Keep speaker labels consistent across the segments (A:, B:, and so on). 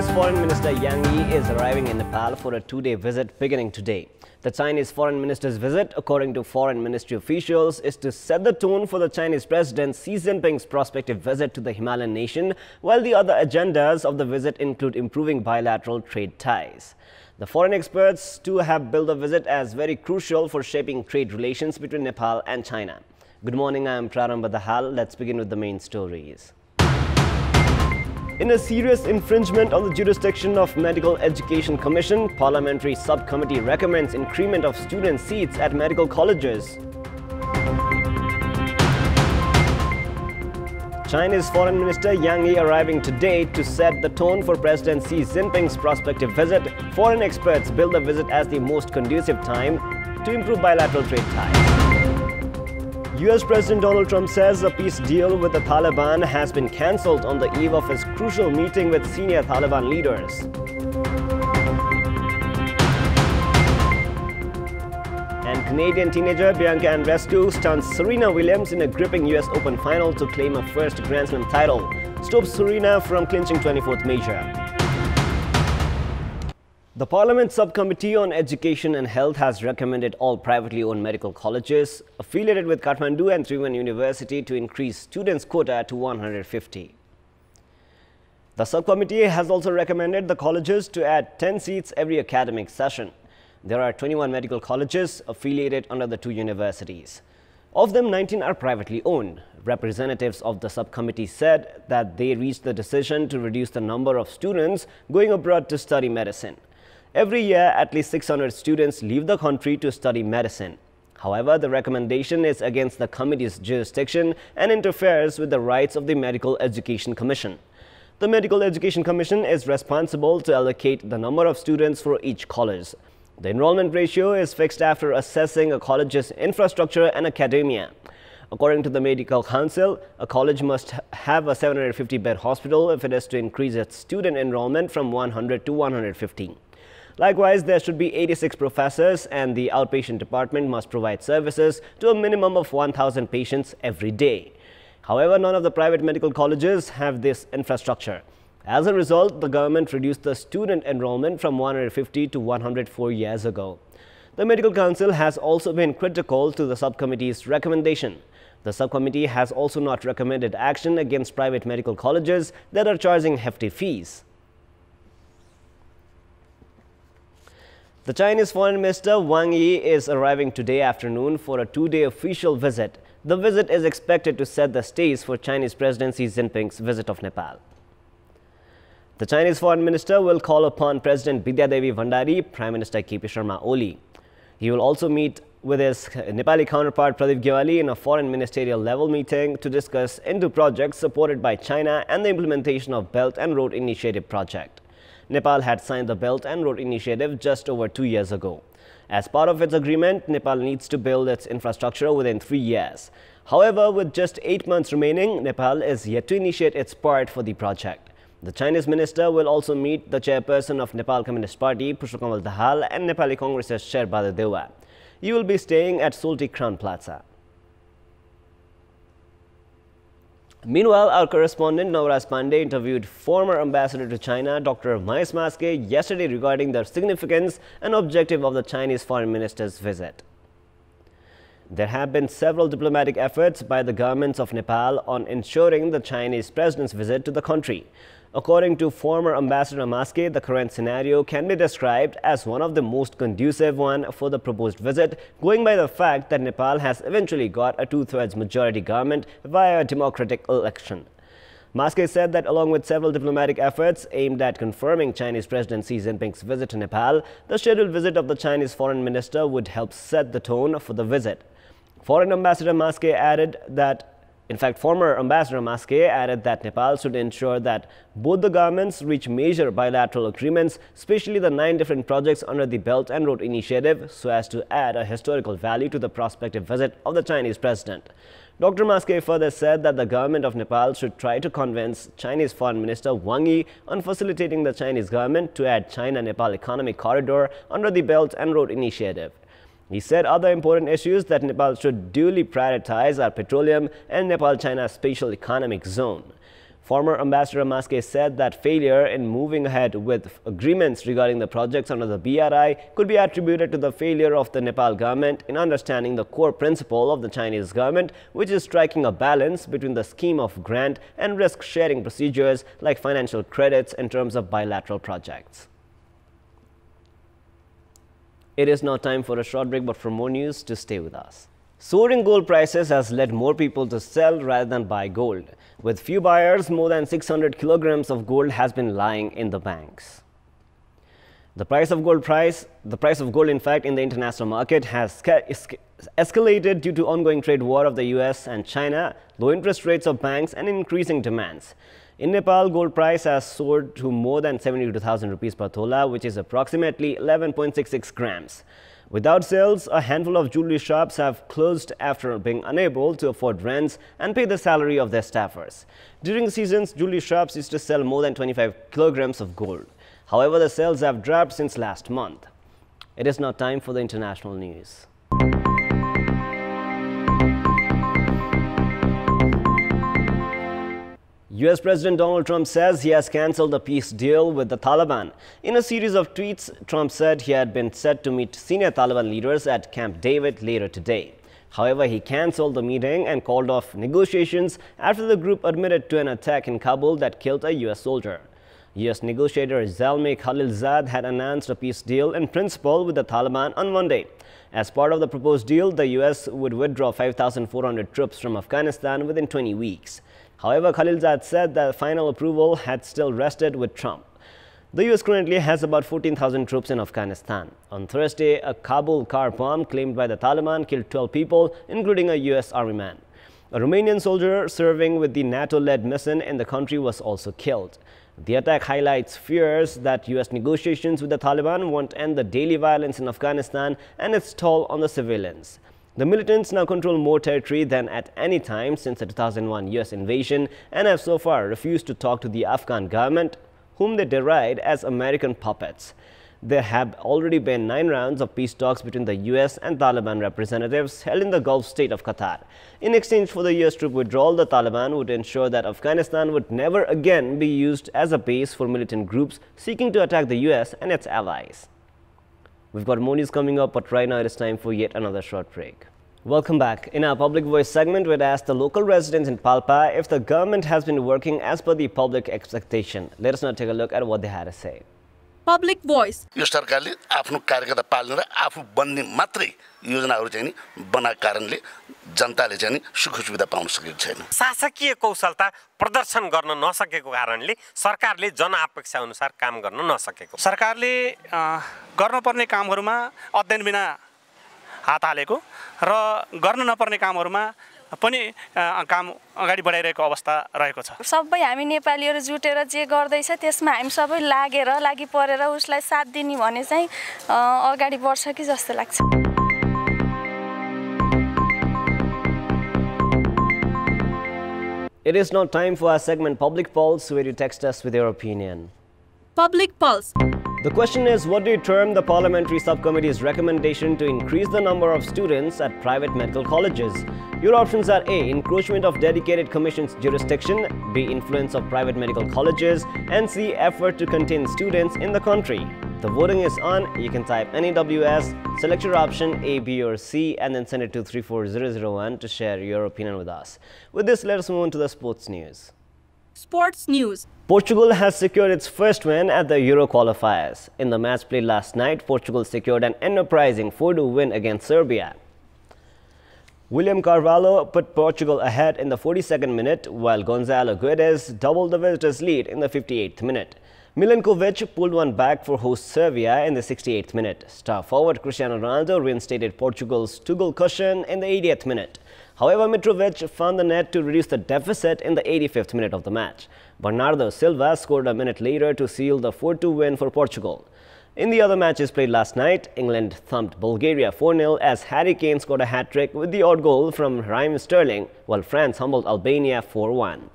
A: Chinese Foreign Minister Yang Yi is arriving in Nepal for a two-day visit beginning today. The Chinese Foreign Minister's visit, according to Foreign Ministry officials, is to set the tone for the Chinese President Xi Jinping's prospective visit to the Himalayan nation, while the other agendas of the visit include improving bilateral trade ties. The foreign experts too have billed the visit as very crucial for shaping trade relations between Nepal and China. Good morning, I am Prarambha Dahal. Let's begin with the main stories. In a serious infringement on the jurisdiction of Medical Education Commission, Parliamentary Subcommittee recommends increment of student seats at medical colleges. Chinese Foreign Minister Yang Yi arriving today to set the tone for President Xi Jinping's prospective visit. Foreign experts bill the visit as the most conducive time to improve bilateral trade ties. US President Donald Trump says a peace deal with the Taliban has been cancelled on the eve of his crucial meeting with senior Taliban leaders. And Canadian teenager Bianca Andreescu stuns Serena Williams in a gripping US Open final to claim a first Grand Slam title, stops Serena from clinching 24th major. The Parliament Subcommittee on Education and Health has recommended all privately owned medical colleges affiliated with Kathmandu and Tribhuvan University to increase students' quota to 150. The subcommittee has also recommended the colleges to add 10 seats every academic session. There are 21 medical colleges affiliated under the two universities. Of them, 19 are privately owned. Representatives of the subcommittee said that they reached the decision to reduce the number of students going abroad to study medicine. Every year, at least 600 students leave the country to study medicine. However, the recommendation is against the committee's jurisdiction and interferes with the rights of the Medical Education Commission. The Medical Education Commission is responsible to allocate the number of students for each college. The enrollment ratio is fixed after assessing a college's infrastructure and academia. According to the Medical Council, a college must have a 750-bed hospital if it is to increase its student enrollment from 100 to 150. Likewise, there should be 86 professors and the outpatient department must provide services to a minimum of 1,000 patients every day. However, none of the private medical colleges have this infrastructure. As a result, the government reduced the student enrollment from 150 to 104 years ago. The Medical Council has also been critical to the subcommittee's recommendation. The subcommittee has also not recommended action against private medical colleges that are charging hefty fees. The Chinese Foreign Minister Wang Yi is arriving today afternoon for a two-day official visit. The visit is expected to set the stage for Chinese President Xi Jinping's visit of Nepal. The Chinese Foreign Minister will call upon President Bidya Devi Bhandari, Prime Minister KP Sharma Oli. He will also meet with his Nepali counterpart Pradeep Gyawali in a foreign ministerial level meeting to discuss into projects supported by China and the implementation of Belt and Road Initiative project. Nepal had signed the Belt and Road Initiative just over 2 years ago. As part of its agreement, Nepal needs to build its infrastructure within 3 years. However, with just 8 months remaining, Nepal is yet to initiate its part for the project. The Chinese minister will also meet the chairperson of Nepal Communist Party, Pushpakamal Dahal, and Nepali Congress's Sher Dewa. He will be staying at Solti Crown Plaza. Meanwhile, our correspondent Navraj Pandey interviewed former ambassador to China, Dr. Mahesh Maske, yesterday regarding the significance and objective of the Chinese foreign minister's visit. There have been several diplomatic efforts by the governments of Nepal on ensuring the Chinese president's visit to the country. According to former Ambassador Maske, the current scenario can be described as one of the most conducive one for the proposed visit, going by the fact that Nepal has eventually got a two-thirds majority government via a democratic election. Maske said that along with several diplomatic efforts aimed at confirming Chinese President Xi Jinping's visit to Nepal, the scheduled visit of the Chinese foreign minister would help set the tone for the visit. Foreign Ambassador Maske added that former Ambassador Maske added that Nepal should ensure that both the governments reach major bilateral agreements, especially the 9 different projects under the Belt and Road Initiative, so as to add a historical value to the prospective visit of the Chinese president. Dr. Maske further said that the government of Nepal should try to convince Chinese Foreign Minister Wang Yi on facilitating the Chinese government to add China-Nepal Economic Corridor under the Belt and Road Initiative. He said other important issues that Nepal should duly prioritize are petroleum and Nepal-China Special Economic Zone. Former Ambassador Maske said that failure in moving ahead with agreements regarding the projects under the BRI could be attributed to the failure of the Nepal government in understanding the core principle of the Chinese government, which is striking a balance between the scheme of grant and risk-sharing procedures like financial credits in terms of bilateral projects. It is now time for a short break, but for more news, to stay with us. Soaring gold prices has led more people to sell rather than buy gold. With few buyers, more than 600 kilograms of gold has been lying in the banks. The price of gold, in fact, in the international market has escalated due to ongoing trade war of the US and China, low interest rates of banks, and increasing demands. In Nepal, gold price has soared to more than 72,000 rupees per tola, which is approximately 11.66 grams. Without sales, a handful of jewelry shops have closed after being unable to afford rents and pay the salary of their staffers. During seasons, jewelry shops used to sell more than 25 kilograms of gold. However, the sales have dropped since last month. It is now time for the international news. US President Donald Trump says he has cancelled the peace deal with the Taliban. In a series of tweets, Trump said he had been set to meet senior Taliban leaders at Camp David later today. However, he cancelled the meeting and called off negotiations after the group admitted to an attack in Kabul that killed a US soldier. US negotiator Zalmay Khalilzad had announced a peace deal in principle with the Taliban on Monday. As part of the proposed deal, the US would withdraw 5,400 troops from Afghanistan within 20 weeks. However, Khalilzad said that final approval had still rested with Trump. The US currently has about 14,000 troops in Afghanistan. On Thursday, a Kabul car bomb claimed by the Taliban killed 12 people, including a US Army man. A Romanian soldier serving with the NATO-led mission in the country was also killed. The attack highlights fears that US negotiations with the Taliban won't end the daily violence in Afghanistan and its toll on the civilians. The militants now control more territory than at any time since the 2001 US invasion and have so far refused to talk to the Afghan government, whom they deride as American puppets. There have already been 9 rounds of peace talks between the US and Taliban representatives held in the Gulf state of Qatar. In exchange for the US troop withdrawal, the Taliban would ensure that Afghanistan would never again be used as a base for militant groups seeking to attack the US and its allies. We've got more news coming up, but right now it is time for yet another short break. Welcome back. In our Public Voice segment, we'd asked the local residents in Palpa if the government has been working as per the public expectation. Let us now take a look at what they had to say.
B: Public Voice.
C: यो सरकारले आफ्नो कार्यकर्ता पाल्ने र आफू बन्ने मात्रै योजनाहरू चाहिँ नि बनाएको कारणले जनताले चाहिँ नि सुख सुविधा पाउन सकेको छैन।
D: शासकीय कौशलता प्रदर्शन गर्न नसकेको कारणले सरकारले जनअपेक्षा अनुसार काम गर्न नसकेको।
E: सरकारले गर्नुपर्ने कामहरुमा अध्ययन बिना हात हालेको र गर्न नपर्ने कामहरुमा पनि काम अगाडि बढाइरहेको अवस्था रहेको छ।
F: सबै हामी नेपालीहरु जुटेर जे गर्दैछ त्यसमा हामी सबै लागि परेर उसलाई साथ दिने भने चाहिँ अगाडि बढ्छ कि जस्तो लाग्छ।
A: It is now time for our segment Public Pulse, where you text us with your opinion.
B: Public Pulse.
A: The question is, what do you term the Parliamentary Subcommittee's recommendation to increase the number of students at private medical colleges? Your options are A. Encroachment of dedicated commission's jurisdiction, B. Influence of private medical colleges, and C. Effort to contain students in the country. The voting is on. You can type NEWS, select your option A, B or C, and then send it to 34001 to share your opinion with us. With this, let us move on to the sports news.
B: Sports news.
A: Portugal has secured its first win at the Euro qualifiers. In the match played last night, Portugal secured an enterprising 4-2 win against Serbia. William Carvalho put Portugal ahead in the 42nd minute, while Gonzalo Guedes doubled the visitors' lead in the 58th minute. Milenkovic pulled one back for host Serbia in the 68th minute. Star forward Cristiano Ronaldo reinstated Portugal's 2-goal cushion in the 80th minute. However, Mitrovic found the net to reduce the deficit in the 85th minute of the match. Bernardo Silva scored a minute later to seal the 4-2 win for Portugal. In the other matches played last night, England thumped Bulgaria 4-0 as Harry Kane scored a hat-trick with the odd goal from Raheem Sterling, while France humbled Albania 4-1.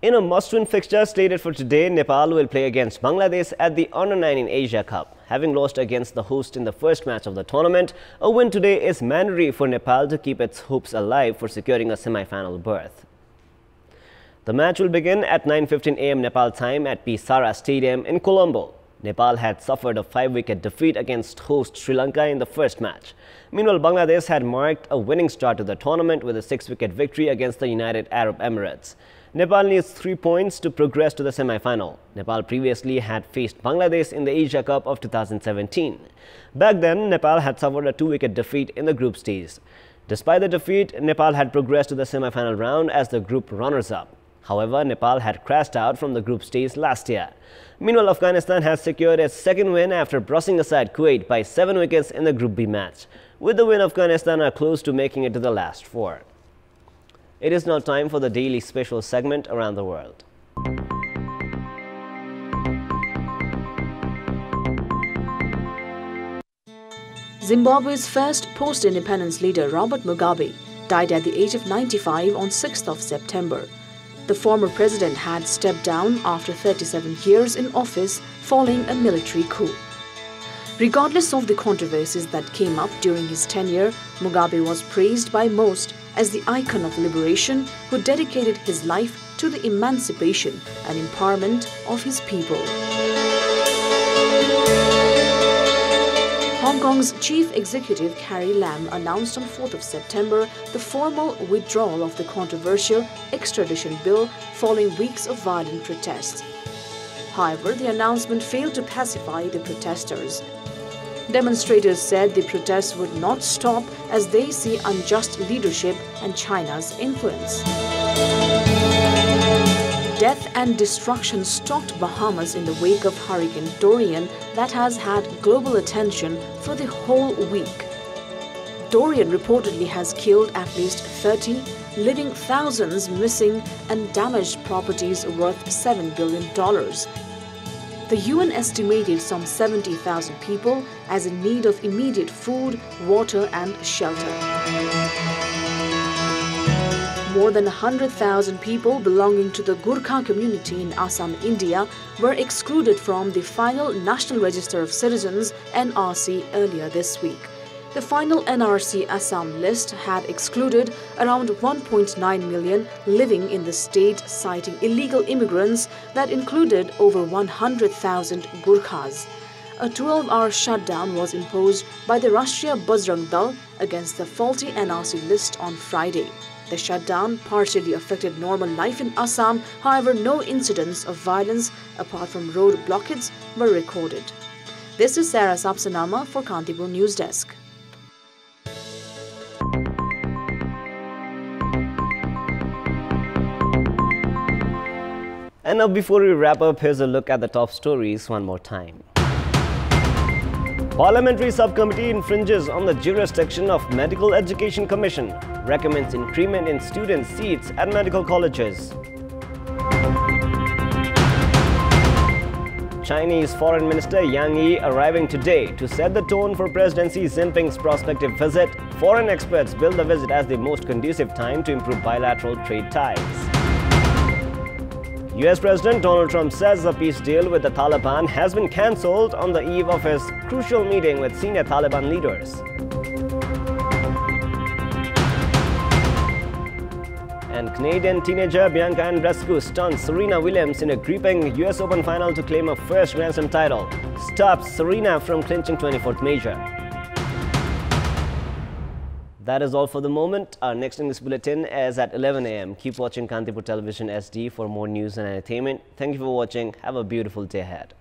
A: In a must-win fixture slated for today, Nepal will play against Bangladesh at the Under-19 Asia Cup. Having lost against the host in the first match of the tournament, a win today is mandatory for Nepal to keep its hopes alive for securing a semi-final berth. The match will begin at 9:15 a.m. Nepal time at Pisara Stadium in Colombo. Nepal had suffered a 5-wicket defeat against host Sri Lanka in the first match. Meanwhile, Bangladesh had marked a winning start to the tournament with a 6-wicket victory against the United Arab Emirates. Nepal needs 3 points to progress to the semi-final. Nepal previously had faced Bangladesh in the Asia Cup of 2017. Back then, Nepal had suffered a 2-wicket defeat in the group stage. Despite the defeat, Nepal had progressed to the semi-final round as the group runners-up. However, Nepal had crashed out from the group stage last year. Meanwhile, Afghanistan has secured its second win after brushing aside Kuwait by 7 wickets in the Group B match. With the win, Afghanistan are close to making it to the last 4. It is now time for the daily special segment Around the World.
G: Zimbabwe's first post-independence leader, Robert Mugabe, died at the age of 95 on 6th of September. The former president had stepped down after 37 years in office following a military coup. Regardless of the controversies that came up during his tenure, Mugabe was praised by most as the icon of liberation who dedicated his life to the emancipation and empowerment of his people. Hong Kong's chief executive Carrie Lam announced on 4th of September the formal withdrawal of the controversial extradition bill following weeks of violent protests. However, the announcement failed to pacify the protesters. Demonstrators said the protests would not stop as they see unjust leadership and China's influence. Death and destruction stalked Bahamas in the wake of Hurricane Dorian that has had global attention for the whole week. Dorian reportedly has killed at least 30, leaving thousands missing and damaged properties worth $7 billion. The UN estimated some 70,000 people as in need of immediate food, water and shelter. More than 100,000 people belonging to the Gurkha community in Assam, India were excluded from the final National Register of Citizens (NRC) earlier this week. The final NRC Assam list had excluded around 1.9 million living in the state, citing illegal immigrants that included over 100,000 Gurkhas. A 12-hour shutdown was imposed by the Rashtriya Bajrang Dal against the faulty NRC list on Friday. The shutdown partially affected normal life in Assam, however, no incidents of violence apart from road blockades were recorded. This is Sarah Sapsanama for Kantipur News Desk.
A: And now, before we wrap up, here's a look at the top stories one more time. Parliamentary Subcommittee infringes on the jurisdiction of Medical Education Commission, recommends increment in student seats at medical colleges. Chinese Foreign Minister Yang Yi arriving today to set the tone for President Xi Jinping's prospective visit. Foreign experts bill the visit as the most conducive time to improve bilateral trade ties. US President Donald Trump says a peace deal with the Taliban has been cancelled on the eve of his crucial meeting with senior Taliban leaders. And Canadian teenager Bianca Andreescu stuns Serena Williams in a gripping US Open final to claim her first Grand Slam title. Stops Serena from clinching 24th major. That is all for the moment. Our next English bulletin is at 11 a.m. Keep watching Kantipur Television SD for more news and entertainment. Thank you for watching. Have a beautiful day ahead.